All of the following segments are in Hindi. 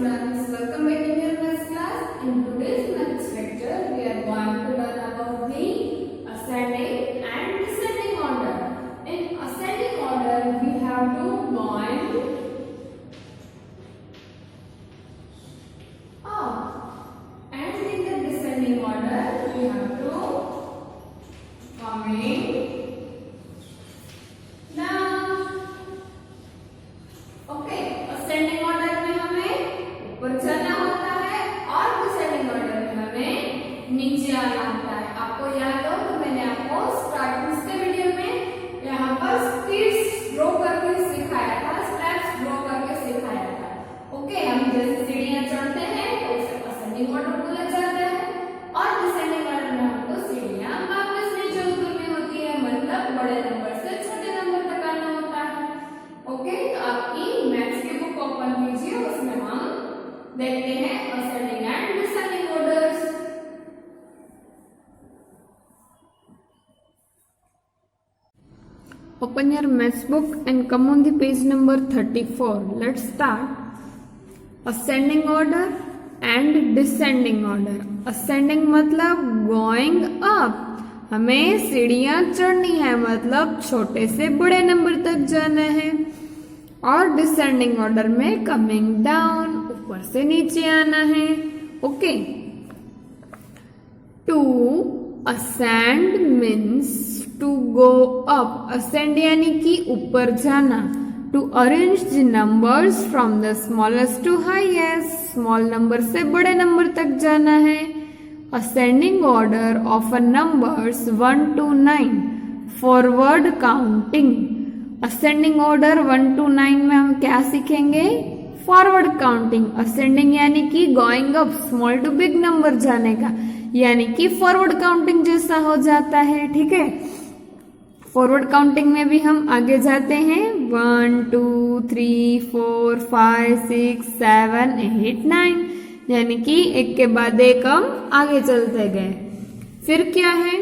students, welcome back in your maths class. In today's maths lecture, we are going to learn about the ascending and descending order. In ascending order, we have to join up, and in the descending order, we have to coming down. Okay, ascending order में हमें ऊपर जाना होता है और डिसेंडिंग ऑर्डर में हमें नीचे आना होता है। आपको याद हो तो मैंने आपको स्टार्टिंग से वीडियो में यहाँ पर स्पीड्स ड्रॉ करके सिखाया था, स्टेप्स ड्रॉ करके सिखाया था। ओके, हम जैसे सीढ़ियाँ चढ़ते हैं तो उसे असेंडिंग ऑर्डर बोला जाता है और डिसेंडिंग ऑर्डर में हमको सीढ़ियाँ वापस नीचे उतरनी होती है, मतलब बड़े नंबर से छोटे नंबर तक आना होता है। ओके, तो आपकी मैथ्स की बुक ओपन कीजिए, उसमें हम देखते हैं ascending and descending orders. Open your maths book and come on the page number 34. Let's start. Ascending order and descending order. Ascending मतलब going up, हमें सीढ़ियाँ चढ़नी है, मतलब छोटे से बड़े नंबर तक जाना है। और डिसेंडिंग ऑर्डर में कमिंग डाउन, ऊपर से नीचे आना है। Okay, to ascend means to go up. Ascend यानी कि ऊपर जाना। To arrange the numbers from the smallest to highest, small number से बड़े नंबर तक जाना है। Ascending order of a numbers 1 to 9 forward counting. Ascending order 1 to 9 में हम क्या सीखेंगे? Forward counting. असेंडिंग यानी कि going up, small to big number जाने का, यानी कि फॉरवर्ड काउंटिंग जैसा हो जाता है। ठीक है, फॉरवर्ड काउंटिंग में भी हम आगे जाते हैं। 1 2 3 4 5 6 7 8 9, यानी कि एक के बाद एक हम आगे चलते गए। फिर क्या है?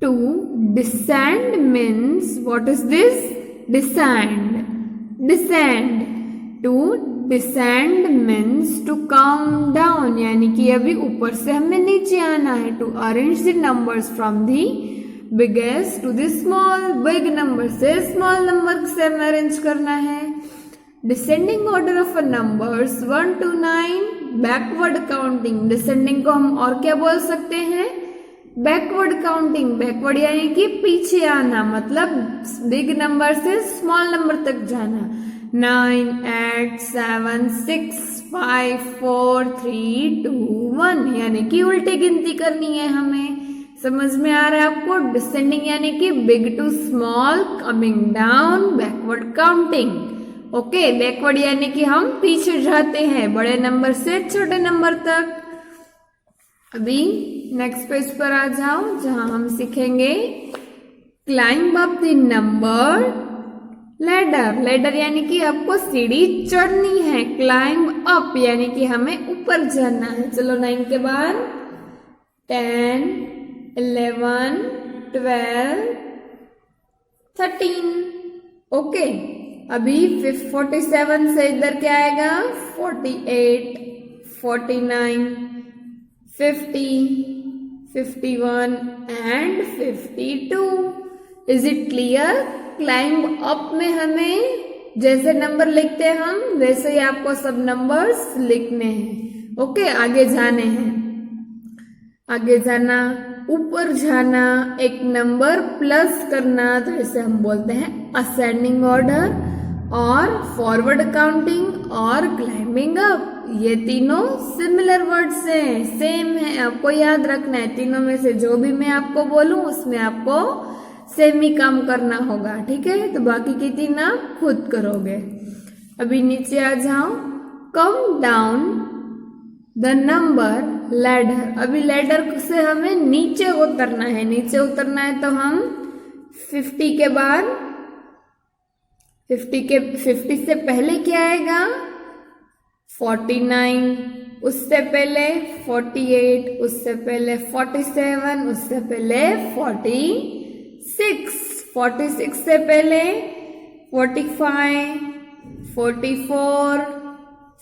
To descend means, what is this? Descend, descend. To descend means to come down, यानी कि अभी ऊपर से हमें नीचे आना है। To arrange the numbers from the biggest to the small, big number से स्मॉल नंबर से हमें अरेंज करना है। Descending order of a numbers 1 to 9 backward counting. Descending को हम और क्या बोल सकते हैं? Backward counting. बैकवर्ड यानी कि पीछे आना, मतलब बिग नंबर से स्मॉल नंबर तक जाना। 9 8 7 6 5 4 3 2 1, यानी कि उल्टी गिनती करनी है हमें। समझ में आ रहा है आपको? डिसेंडिंग यानी कि big to small, coming down, backward counting. Okay, backward यानी कि हम पीछे जाते हैं बड़े नंबर से छोटे नंबर तक। अभी नेक्स्ट पेज पर आ जाओ, जहां हम सीखेंगे climb up the number ladder. Ladder यानी कि आपको सीढ़ी चढ़नी है। क्लाइंब अप यानी कि हमें ऊपर जाना है। चलो 9 के बाद 10 11 12 13। ओके, अभी 47 से इधर क्या आएगा? 48 49 50 51 and 52। Is it clear? Climb up में हमें जैसे नंबर लिखते हैं हम, वैसे ही आपको सब नंबर्स लिखने हैं। ओके, आगे जाने हैं। आगे जाना, ऊपर जाना, एक नंबर प्लस करना, तो इसे हम बोलते हैं असेंडिंग ऑर्डर। और फॉरवर्ड काउंटिंग और क्लाइंबिंग अप, ये तीनों सिमिलर वर्ड्स हैं, सेम है। आपको याद रखना है, तीनों में से जो भी मैं आपको बोलूं उसमें आपको सेम ही काम करना होगा। ठीक है, तो बाकी की तीन आप खुद करोगे। अभी नीचे आ जाओ। Come down the number ladder. अभी लैडर से हमें नीचे उतरना है। नीचे उतरना है तो हम 50 के बाद 50 से पहले क्या आएगा? 49, उससे पहले 48, उससे पहले 47, उससे पहले 46, 46 से पहले 45, 44,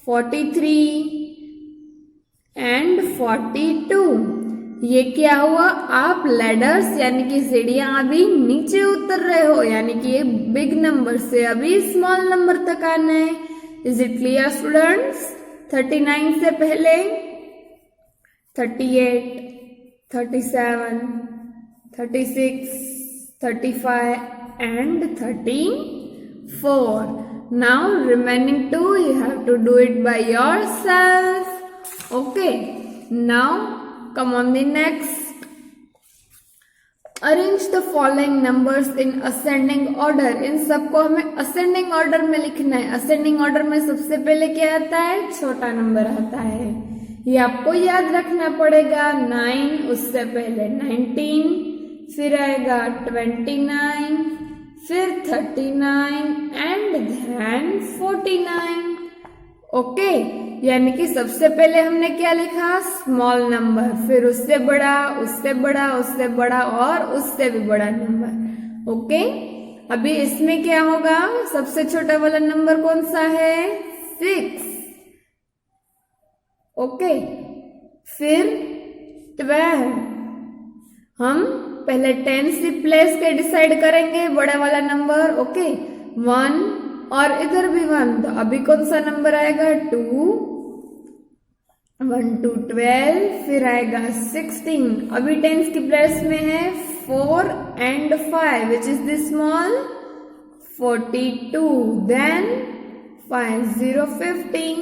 43 एंड 42। ये क्या हुआ, आप लैडर्स यानी कि सीढ़ियां अभी नीचे उतर रहे हो, यानी कि ये बिग नंबर से अभी स्मॉल नंबर तक आना है। Is it clear students? 39 से पहले 38, 37, 36, 35 and 34. Now remaining two you have to do it by yourself. Okay. Now come on the next. Arrange the following numbers in ascending order. इन सबको हमें ascending order में लिखना है। ascending order में सबसे पहले क्या आता है, छोटा नंबर आता है, ये आपको याद रखना पड़ेगा। 9, उससे पहले 19, फिर आएगा 29, फिर 39 एंड देन 49। ओके, यानी कि सबसे पहले हमने क्या लिखा, स्मॉल नंबर, फिर उससे बड़ा, उससे बड़ा, उससे बड़ा और उससे भी बड़ा नंबर। ओके, अभी इसमें क्या होगा, सबसे छोटा वाला नंबर कौन सा है, 6। ओके, फिर 12। हम पहले टेंस प्लेस के डिसाइड करेंगे, बड़ा वाला नंबर। ओके, 1 और इधर भी 1, तो अभी कौन सा नंबर आएगा, 2। 1 to 12, फिर आएगा 16। अभी टेंस की प्लेस में है 4 and 5, which is the small, 42, then 50, 50।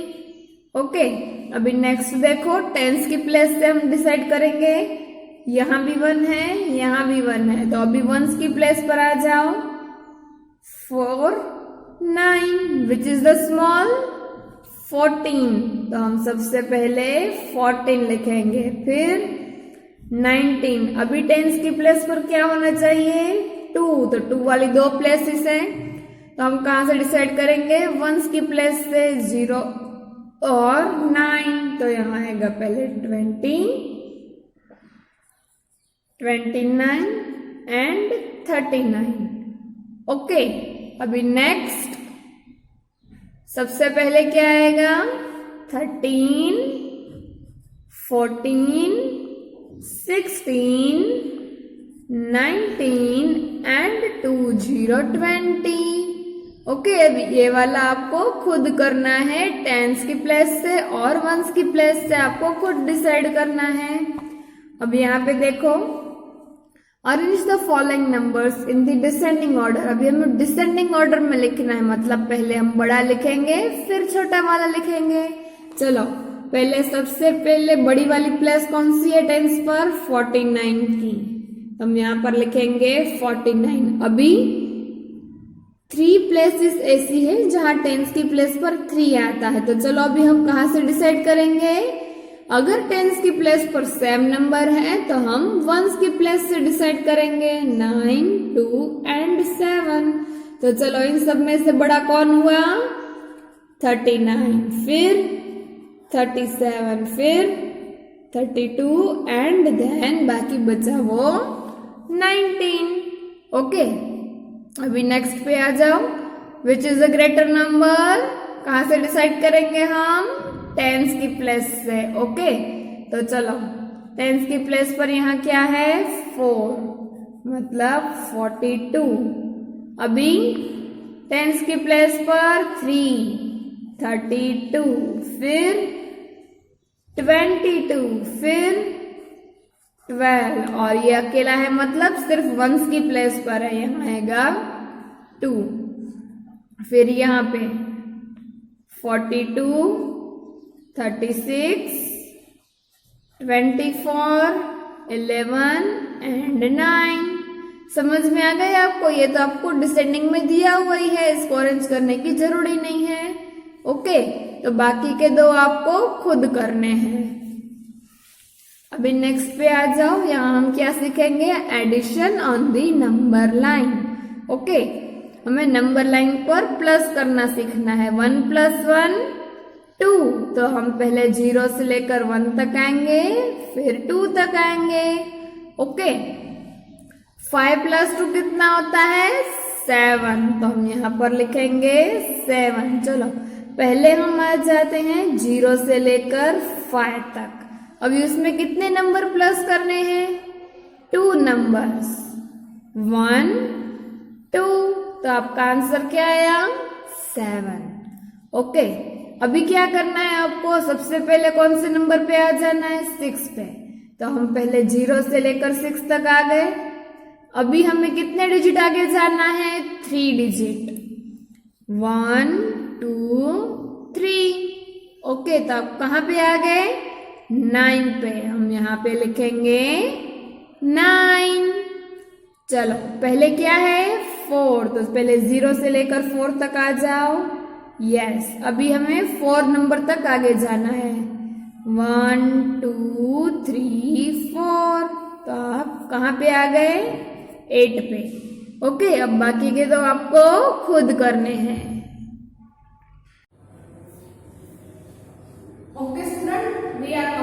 Okay, अभी नेक्स्ट देखो, टेंस की प्लेस से हम डिसाइड करेंगे, यहाँ भी 1 है, यहाँ भी 1 है, तो अभी वंस की प्लेस पर आ जाओ, 4, 9, विच इज द स्मॉल, 14। तो हम सबसे पहले 14 लिखेंगे, फिर 19। अभी टेंस की प्लेस पर क्या होना चाहिए, 2, तो 2 वाली 2 प्लेसेस है, तो हम कहां से डिसाइड करेंगे, वंस की प्लेस से 0 और 9, तो यहाँ आएगा पहले 20, 29 एंड 39। ओके, अभी नेक्स्ट सबसे पहले क्या आएगा, 13, 14, 16, 19 एंड 20, 20। ओके, अभी ये वाला आपको खुद करना है, टेंस की प्लेस से और वंस की प्लेस से आपको खुद डिसाइड करना है। अब यहाँ पे देखो, arrange the following numbers in the descending order. अभी हमें डिसेंडिंग ऑर्डर में लिखना है, मतलब पहले हम बड़ा लिखेंगे फिर छोटा वाला लिखेंगे। चलो, पहले सबसे पहले बड़ी वाली प्लेस कौन सी है टेंस पर, 49 की, हम यहाँ पर लिखेंगे 49। अभी 3 प्लेसेस ऐसी है जहां टेंस की प्लेस पर 3 आता है, तो चलो अभी हम कहाँ से डिसाइड करेंगे, अगर टेंस की प्लेस पर सेम नंबर है तो हम वंस की प्लेस से डिसाइड करेंगे, 9, 2 एंड 7। तो चलो इन सब में से बड़ा कौन हुआ, 39, फिर 37, फिर 32 एंड देन बाकी बचा वो 19। ओके, अभी नेक्स्ट पे आ जाओ, which is a greater number, कहां से डिसाइड करेंगे हम, टेंस की प्लेस से। ओके, तो चलो टेंस की प्लेस पर यहाँ क्या है, 4, मतलब 42। अभी टेंस की प्लेस पर 3, 32, फिर 22, फिर 12, और ये अकेला है मतलब सिर्फ वंस की प्लेस पर है, यहाँ आएगा 2। फिर यहाँ पे 42, 36, 24, 11 एंड 9। समझ में आ गया आपको, ये तो आपको डिसेंडिंग में दिया हुआ ही है, इसको अरेंज करने की जरूरी नहीं है। ओके, तो बाकी के 2 आपको खुद करने हैं। अभी नेक्स्ट पे आ जाओ, यहाँ हम क्या सीखेंगे, addition on the number line. Okay, हमें नंबर लाइन पर प्लस करना सीखना है, 1 + 1 2, तो हम पहले 0 से लेकर 1 तक आएंगे, फिर 2 तक आएंगे। ओके, 5 + 2 कितना होता है, 7, तो हम यहाँ पर लिखेंगे 7। चलो पहले हम आ जाते हैं 0 से लेकर 5 तक। अभी उसमें कितने नंबर प्लस करने हैं? 2 नंबर्स, 1 2। तो आपका आंसर क्या आया? 7। ओके, अभी क्या करना है आपको? सबसे पहले कौन से नंबर पे आ जाना है? 6 पे। तो हम पहले 0 से लेकर 6 तक आ गए। अभी हमें कितने डिजिट आगे जाना है? 3 डिजिट, 1 2 3। ओके, तो आप कहाँ पे आ गए? 9 पे। हम यहाँ पे लिखेंगे 9। चलो, पहले क्या है? 4। तो पहले 0 से लेकर 4 तक आ जाओ। यस, अभी हमें 4 नंबर तक आगे जाना है। 1 2 3 4। तो आप कहाँ पे आ गए? 8 पे। ओके, अब बाकी के तो आपको खुद करने हैं। Okay student, we are